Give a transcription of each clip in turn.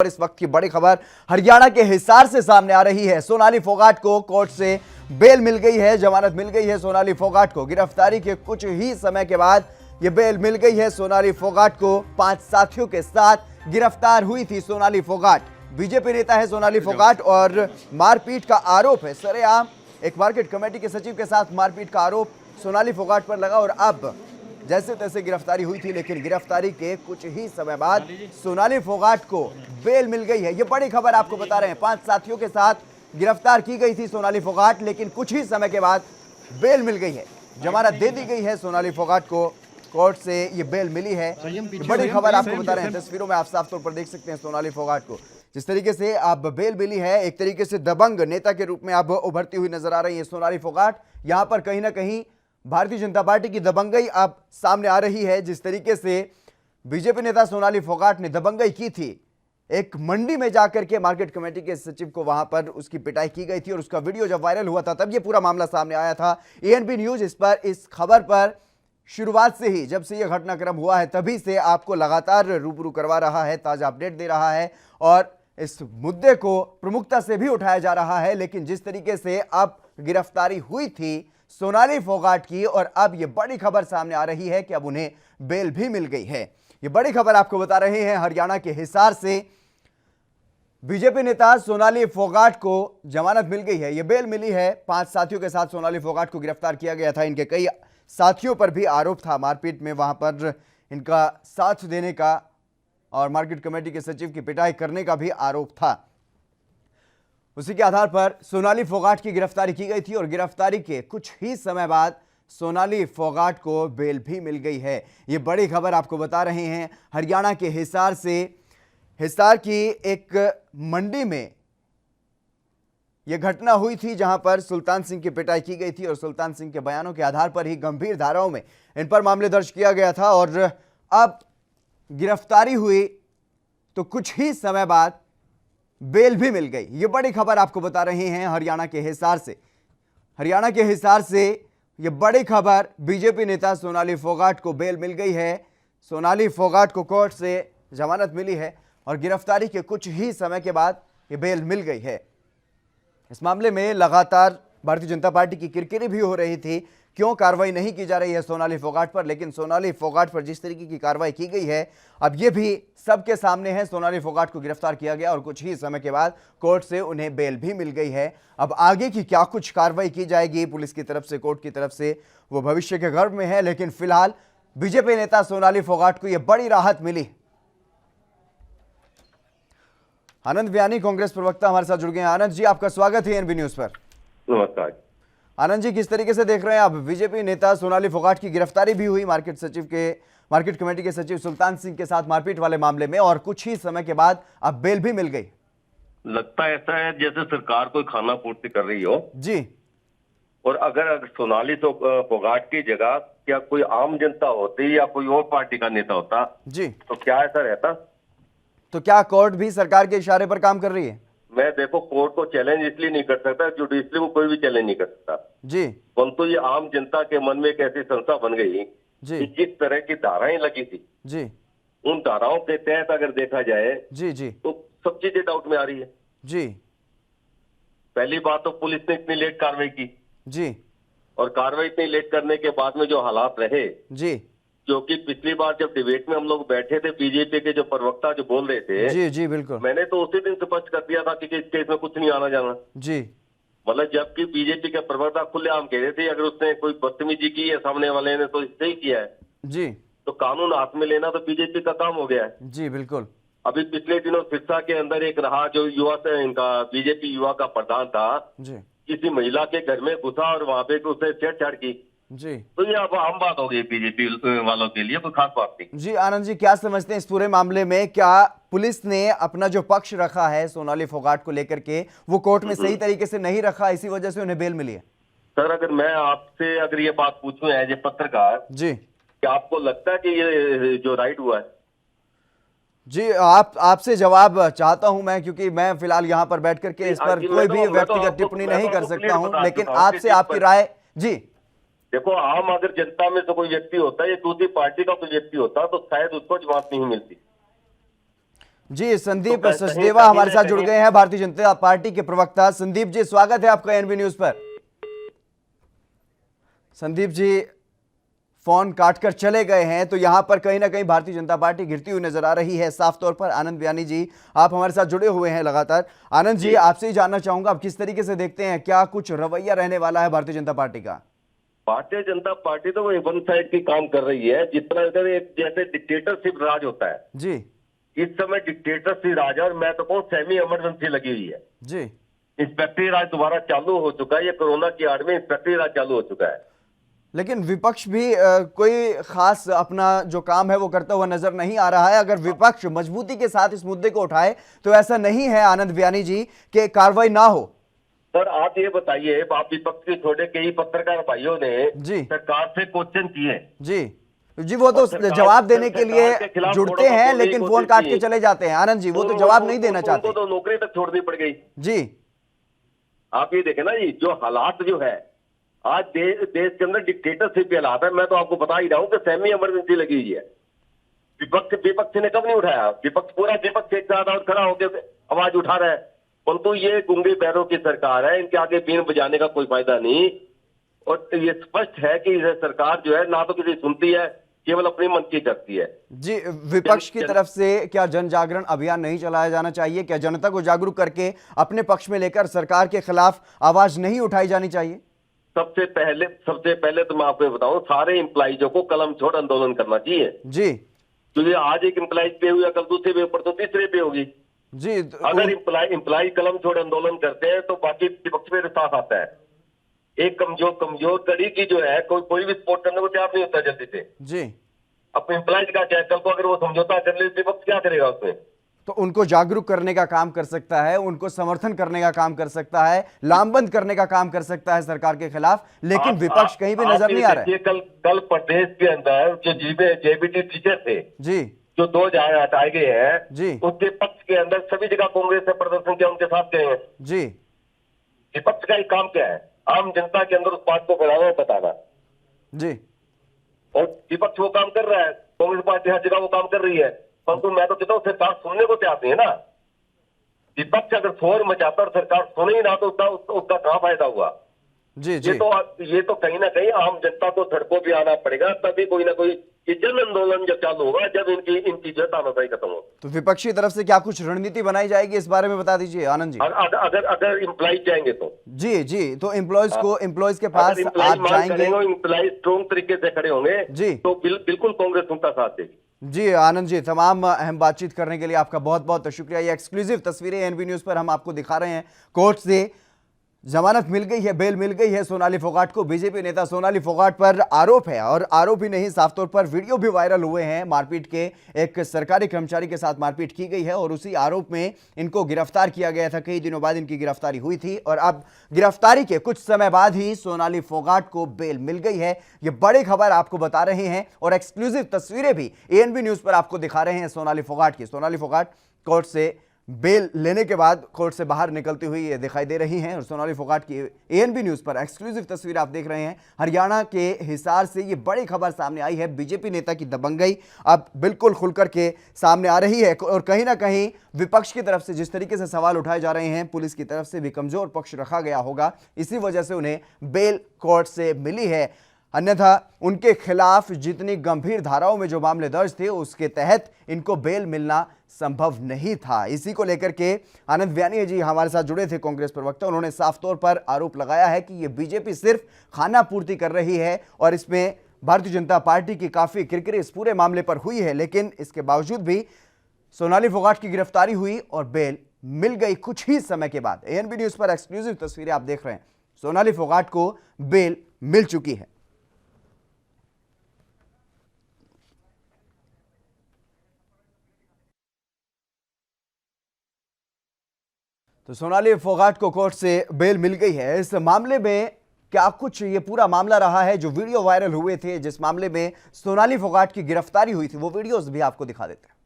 और इस वक्त की बड़ी खबर हरियाणा के हिसार से सामने आ रही है। सोनाली फोगाट को कोर्ट से बेल मिल गई है, जमानत मिल गई है। सोनाली फोगाट को गिरफ्तारी के कुछ ही समय के बाद यह बेल मिल गई है। सोनाली फोगाट को 5 साथियों के साथ गिरफ्तार हुई थी। सोनाली फोगाट बीजेपी नेता है। सोनाली फोगाट और मारपीट का आरोप है सरेआम। एक मार्केट कमेटी के सचिव के साथ मारपीट का आरोप सोनाली फोगाट पर लगा और अब जैसे तैसे गिरफ्तारी हुई थी, लेकिन गिरफ्तारी के कुछ ही समय बाद सोनाली फोगाट को बेल मिल गई है। ये बड़ी खबर आपको बता रहे हैं। 5 साथियों के साथ गिरफ्तार की गई थी सोनाली फोगाट, लेकिन कुछ ही समय के बाद बेल मिल गई है। जमानत दे दी गई है सोनाली फोगाट को, कोर्ट से ये बेल मिली है। बड़ी खबर आपको बता रहे हैं। तस्वीरों में आप साफ तौर पर देख सकते हैं सोनाली फोगाट को जिस तरीके से अब बेल मिली है। एक तरीके से दबंग नेता के रूप में अब उभरती हुई नजर आ रही है सोनाली फोगाट। यहां पर कहीं ना कहीं भारतीय जनता पार्टी की दबंगई अब सामने आ रही है। जिस तरीके से बीजेपी नेता सोनाली फोगाट ने दबंगई की थी, एक मंडी में जाकर के मार्केट कमेटी के सचिव को वहां पर उसकी पिटाई की गई थी और उसका वीडियो जब वायरल हुआ था तब यह पूरा मामला सामने आया था। एएनबी न्यूज इस खबर पर शुरुआत से ही, जब से यह घटनाक्रम हुआ है तभी से आपको लगातार रूबरू करवा रहा है, ताजा अपडेट दे रहा है और इस मुद्दे को प्रमुखता से भी उठाया जा रहा है। लेकिन जिस तरीके से अब गिरफ्तारी हुई थी सोनाली फोगाट की और अब यह बड़ी खबर सामने आ रही है कि अब उन्हें बेल भी मिल गई है। यह बड़ी खबर आपको बता रहे हैं हरियाणा के हिसार से। बीजेपी नेता सोनाली फोगाट को जमानत मिल गई है, यह बेल मिली है। 5 साथियों के साथ सोनाली फोगाट को गिरफ्तार किया गया था। इनके कई साथियों पर भी आरोप था मारपीट में, वहां पर इनका साथ देने का और मार्केट कमेटी के सचिव की पिटाई करने का भी आरोप था। उसी के आधार पर सोनाली फोगाट की गिरफ्तारी की गई थी और गिरफ्तारी के कुछ ही समय बाद सोनाली फोगाट को बेल भी मिल गई है। यह बड़ी खबर आपको बता रहे हैं हरियाणा के हिसार से। हिसार की एक मंडी में यह घटना हुई थी जहां पर सुल्तान सिंह की पिटाई की गई थी और सुल्तान सिंह के बयानों के आधार पर ही गंभीर धाराओं में इन पर मामले दर्ज किया गया था और अब गिरफ्तारी हुई तो कुछ ही समय बाद बेल भी मिल गई। ये बड़ी खबर आपको बता रहे हैं हरियाणा के हिसार से। हरियाणा के हिसार से ये बड़ी खबर, बीजेपी नेता सोनाली फोगाट को बेल मिल गई है। सोनाली फोगाट को कोर्ट से जमानत मिली है और गिरफ्तारी के कुछ ही समय के बाद ये बेल मिल गई है। इस मामले में लगातार भारतीय जनता पार्टी की किरकिरी भी हो रही थी, क्यों कार्रवाई नहीं की जा रही है सोनाली फोगाट पर। लेकिन सोनाली फोगाट पर जिस तरीके की कार्रवाई की गई है अब यह भी सबके सामने है। सोनाली फोगाट को गिरफ्तार किया गया और कुछ ही समय के बाद कोर्ट से उन्हें बेल भी मिल गई है। अब आगे की क्या कुछ कार्रवाई की जाएगी पुलिस की तरफ से, कोर्ट की तरफ से, वो भविष्य के गर्भ में है। लेकिन फिलहाल बीजेपी नेता सोनाली फोगाट को यह बड़ी राहत मिली। आनंद व्यानी कांग्रेस प्रवक्ता हमारे साथ जुड़ गए हैं। आनंद जी, आपका स्वागत है एएनबी न्यूज पर। नमस्कार आनंद जी, किस तरीके से देख रहे हैं आप, बीजेपी नेता सोनाली फोगाट की गिरफ्तारी भी हुई मार्केट कमेटी के सचिव सुल्तान सिंह के साथ मारपीट वाले मामले में और कुछ ही समय के बाद अब बेल भी मिल गई। लगता ऐसा है जैसे सरकार कोई खाना पूर्ति कर रही हो जी। और अगर सोनाली फोगाट की जगह क्या कोई आम जनता होती या कोई और पार्टी का नेता होता जी, तो क्या ऐसा रहता? तो क्या कोर्ट भी सरकार के इशारे पर काम कर रही है? मैं देखो कोर्ट को चैलेंज इसलिए नहीं कर सकता, जुडिशरी को कोई भी चैलेंज नहीं कर सकता जी, परंतु ये आम जनता के मन में एक ऐसी संस्था बन गई जी, कि जिस तरह की धाराएं लगी थी जी, उन धाराओं के तहत अगर देखा जाए जी, जी, तो सब चीजें डाउट में आ रही है। जी, पहली बात तो पुलिस ने इतनी लेट कार्रवाई की जी, और कार्रवाई इतनी लेट करने के बाद में जो हालात रहे, जी, क्योंकि पिछली बार जब डिबेट में हम लोग बैठे थे बीजेपी के जो प्रवक्ता जो बोल रहे थे, जी, जी, बिल्कुल, मैंने तो उसी दिन स्पष्ट कर दिया था कि इस केस में कुछ नहीं आना जाना। जी, मतलब जबकि बीजेपी के प्रवक्ता खुलेआम कह रहे थे अगर उसने कोई बदतमीजी की है सामने वाले ने तो इससे ही किया है, जी, तो कानून हाथ में लेना तो बीजेपी का काम हो गया है। जी, बिल्कुल, अभी पिछले दिनों सिरसा के अंदर एक रहा जो युवा से इनका बीजेपी युवा का प्रधान था, जी, किसी महिला के घर में घुसा और वहां पे उसे छेड़छाड़ की, जी, तो ये अब आम बात हो गई बीजेपी वालों के लिए, कोई खास बात नहीं। जी। आनंद जी, क्या समझते हैं इस पूरे मामले में, क्या पुलिस ने अपना जो पक्ष रखा है सोनाली फोगाट को लेकर के वो कोर्ट में सही तरीके से नहीं रखा, इसी वजह से उन्हें बेल मिली है? सर अगर मैं आपसे अगर ये बात पूछूं एज ए पत्रकार, जी, क्या आपको लगता है कि ये जो राइट हुआ है? जी, आपसे जवाब चाहता हूं मैं, क्योंकि मैं फिलहाल यहां पर बैठ करके इस पर कोई भी व्यक्तिगत टिप्पणी नहीं कर सकता हूं, लेकिन आपसे आपकी राय। जी, देखो आम अगर जनता में से कोई व्यक्ति होता है या दूसरी पार्टी का कोई व्यक्ति होता तो शायद उसको जवाब नहीं मिलती। जी, संदीप तो सचदेवा कहीं हमारे ना साथ जुड़ कहीं गए हैं, भारतीय जनता पार्टी के प्रवक्ता। संदीप जी, स्वागत है आपका एएनबी न्यूज पर। संदीप जी फोन काटकर चले गए हैं, तो यहां पर कहीं ना कहीं भारतीय जनता पार्टी गिरती हुई नजर आ रही है साफ तौर पर। आनंद बयानी जी, आप हमारे साथ जुड़े हुए हैं लगातार। आनंद जी, आपसे ही जानना चाहूंगा, आप किस तरीके से देखते हैं, क्या कुछ रवैया रहने वाला है भारतीय जनता पार्टी का? भारतीय जनता पार्टी तो वही वन साइड की काम कर रही है, जिस तरह से एक जैसे डिक्टेटरशिप राज होता है, जी इस समय डिक्टेटरशिप राज है। और मैं तो कहूँ सेमी इमरजेंसी लगी हुई है। जी इंस्पेक्टरी राज दोबारा चालू हो चुका है। ये कोरोना की आड़ में इंस्पेक्टरी राज चालू हो चुका है। लेकिन विपक्ष भी कोई खास अपना जो काम है वो करता हुआ नजर नहीं आ रहा है। अगर विपक्ष मजबूती के साथ इस मुद्दे को उठाए तो ऐसा नहीं है आनंद बयानी जी कि कार्रवाई ना हो। सर आप ये बताइए, आप विपक्ष के छोटे कई पत्रकार भाइयों ने जी सरकार से क्वेश्चन किए, जी जी, वो तो जवाब देने के लिए जुड़ते हैं लेकिन फोन काट के चले जाते हैं। आनंद जी, वो तो जवाब नहीं देना चाहते। उनको तो नौकरी तक छोड़नी पड़ गई। जी, आप ये देखें ना जी, जो हालात जो है आज देश के अंदर डिक्टेटरशिप के हालात है। मैं तो आपको बता ही रहा हूँ कि सेमी इमरजेंसी लगी हुई है। विपक्ष ने कब नहीं उठाया? पूरा विपक्ष एक साथ और खड़ा होकर आवाज उठा रहा है, परंतु ये गूंगे पैरों की सरकार है, इनके आगे बीन बजाने का कोई फायदा नहीं। और ये स्पष्ट है कि यह सरकार जो है ना तो किसी सुनती है, केवल अपनी मन की करती है। जी, विपक्ष की तरफ से क्या जन जागरण अभियान नहीं चलाया जाना चाहिए? क्या जनता को जागरूक करके अपने पक्ष में लेकर सरकार के खिलाफ आवाज नहीं उठाई जानी चाहिए? सबसे पहले तो मैं आपको बताऊं, सारे एम्प्लॉइजों को कलम छोड़ आंदोलन करना चाहिए जी, क्योंकि आज एक एम्प्लॉइज पे हुई, कल दूसरे पे ऊपर तो तीसरे पे होगी। जी, अगर एम्प्लॉय कलम छोड़ आंदोलन करते हैं तो बाकी विपक्ष मेरे साथ आता है। एक कमजोर कड़ी की जो है, कोई भी सपोर्ट करने को तैयार नहीं होता जल्दी से। जी, अपने एम्प्लॉइज का क्या, कल को अगर वो समझौता कर ले विपक्ष क्या करेगा उसमें? तो उनको जागरूक करने का काम कर सकता है, उनको समर्थन करने का काम कर सकता है, लामबंद करने का काम कर सकता है सरकार के खिलाफ, लेकिन विपक्ष कहीं भी नजर नहीं आ रहा है। कल प्रदेश के अंदर जो जेबीटी टीचर थे जी, जो 2000 हटाए गए हैं, जी, उसके पक्ष के अंदर सभी जगह कांग्रेस ने प्रदर्शन किया, उनके साथ गए हैं। जी, विपक्ष का ही काम क्या है? आम जनता के अंदर उस बात को फैलाना, बताना। जी, और विपक्ष वो काम कर रहा है, कांग्रेस पार्टी हर जगह वो काम कर रही है, परंतु मैं तो कहता हूँ सरकार सुनने को तैयार नहीं है ना। विपक्ष अगर शोर मचाता और सरकार सुने ही ना तो उसका कहाँ फायदा हुआ? जी, जी, ये तो कहीं ना कहीं आम जनता को सड़कों पे आना पड़ेगा, तभी कोई ना कोई ये जन आंदोलन जब चालू होगा, जब इनकी जो तानाशाही खत्म हो। तो विपक्षी तरफ से क्या कुछ रणनीति बनाई जाएगी इस बारे में बता दीजिए आनंद जी। अगर एम्प्लॉइज जाएंगे तो जी, जी, तो एम्प्लॉयज के पास आप जाएंगे, एम्प्लॉइज स्ट्रॉन्ग तरीके से खड़े होंगे जी, तो बिल्कुल कांग्रेस उनका साथ देगी। जी आनंद जी, तमाम अहम बातचीत करने के लिए आपका बहुत बहुत शुक्रिया। ये एक्सक्लूसिव तस्वीरें एएनबी न्यूज पर हम आपको दिखा रहे हैं। कोर्ट से जमानत मिल गई है, बेल मिल गई है सोनाली फोगाट को। बीजेपी नेता सोनाली फोगाट पर आरोप है, और आरोप ही नहीं, साफ तौर पर वीडियो भी वायरल हुए हैं। मारपीट के, एक सरकारी कर्मचारी के साथ मारपीट की गई है और उसी आरोप में इनको गिरफ्तार किया गया था। कई दिनों बाद इनकी गिरफ्तारी हुई थी और अब गिरफ्तारी के कुछ समय बाद ही सोनाली फोगाट को बेल मिल गई है। ये बड़ी खबर आपको बता रहे हैं और एक्सक्लूसिव तस्वीरें भी एएनबी न्यूज पर आपको दिखा रहे हैं सोनाली फोगाट की। सोनाली फोगाट कोर्ट से बेल लेने के बाद कोर्ट से बाहर निकलती हुई ये दिखाई दे रही हैं और सोनाली फोगाट की एएनबी न्यूज पर एक्सक्लूसिव तस्वीर आप देख रहे हैं। हरियाणा के हिसार से ये बड़ी खबर सामने आई है। बीजेपी नेता की दबंगई अब बिल्कुल खुलकर के सामने आ रही है और कहीं ना कहीं विपक्ष की तरफ से जिस तरीके से सवाल उठाए जा रहे हैं, पुलिस की तरफ से भी कमजोर पक्ष रखा गया होगा, इसी वजह से उन्हें बेल कोर्ट से मिली है। अन्यथा उनके खिलाफ जितनी गंभीर धाराओं में जो मामले दर्ज थे उसके तहत इनको बेल मिलना संभव नहीं था। इसी को लेकर के आनंद बयानी जी हमारे साथ जुड़े थे, कांग्रेस प्रवक्ता। उन्होंने साफ तौर पर आरोप लगाया है कि यह बीजेपी सिर्फ खाना पूर्ति कर रही है और इसमें भारतीय जनता पार्टी की काफी किरकिरी इस पूरे मामले पर हुई है। लेकिन इसके बावजूद भी सोनाली फोगाट की गिरफ्तारी हुई और बेल मिल गई कुछ ही समय के बाद। एएनबी न्यूज पर एक्सक्लूसिव तस्वीरें आप देख रहे हैं। सोनाली फोगाट को बेल मिल चुकी है। तो सोनाली फोगाट को कोर्ट से बेल मिल गई है। इस मामले में क्या कुछ ये पूरा मामला रहा है, जो वीडियो वायरल हुए थे जिस मामले में सोनाली फोगाट की गिरफ्तारी हुई थी, वो वीडियोस भी आपको दिखा देते हैं।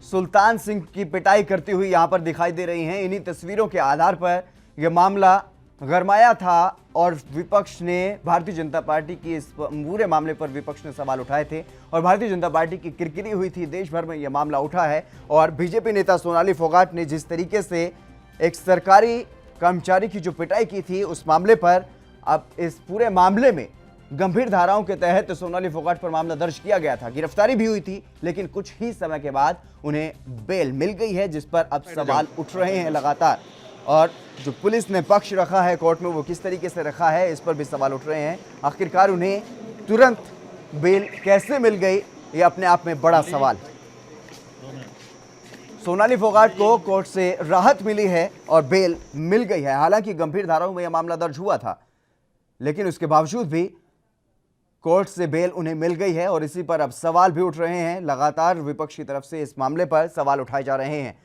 सुल्तान सिंह की पिटाई करती हुई यहां पर दिखाई दे रही हैं। इन्हीं तस्वीरों के आधार पर यह मामला गरमाया था और विपक्ष ने भारतीय जनता पार्टी की इस पूरे मामले पर विपक्ष ने सवाल उठाए थे और भारतीय जनता पार्टी की किरकिरी हुई थी। देश भर में यह मामला उठा है और बीजेपी नेता सोनाली फोगाट ने जिस तरीके से एक सरकारी कर्मचारी की जो पिटाई की थी उस मामले पर अब इस पूरे मामले में गंभीर धाराओं के तहत सोनाली फोगाट पर मामला दर्ज किया गया था। गिरफ्तारी भी हुई थी लेकिन कुछ ही समय के बाद उन्हें बेल मिल गई है, जिस पर अब सवाल उठ रहे हैं लगातार। और जो पुलिस ने पक्ष रखा है कोर्ट में वो किस तरीके से रखा है इस पर भी सवाल उठ रहे हैं। आखिरकार उन्हें तुरंत बेल कैसे मिल गई, ये अपने आप में बड़ा सवाल है। सोनाली फोगाट को कोर्ट से राहत मिली है और बेल मिल गई है। हालांकि गंभीर धाराओं में यह मामला दर्ज हुआ था लेकिन उसके बावजूद भी कोर्ट से बेल उन्हें मिल गई है और इसी पर अब सवाल भी उठ रहे हैं। लगातार विपक्ष की तरफ से इस मामले पर सवाल उठाए जा रहे हैं।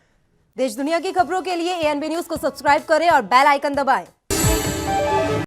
देश दुनिया की खबरों के लिए ANB न्यूज को सब्सक्राइब करें और बेल आइकन दबाएं।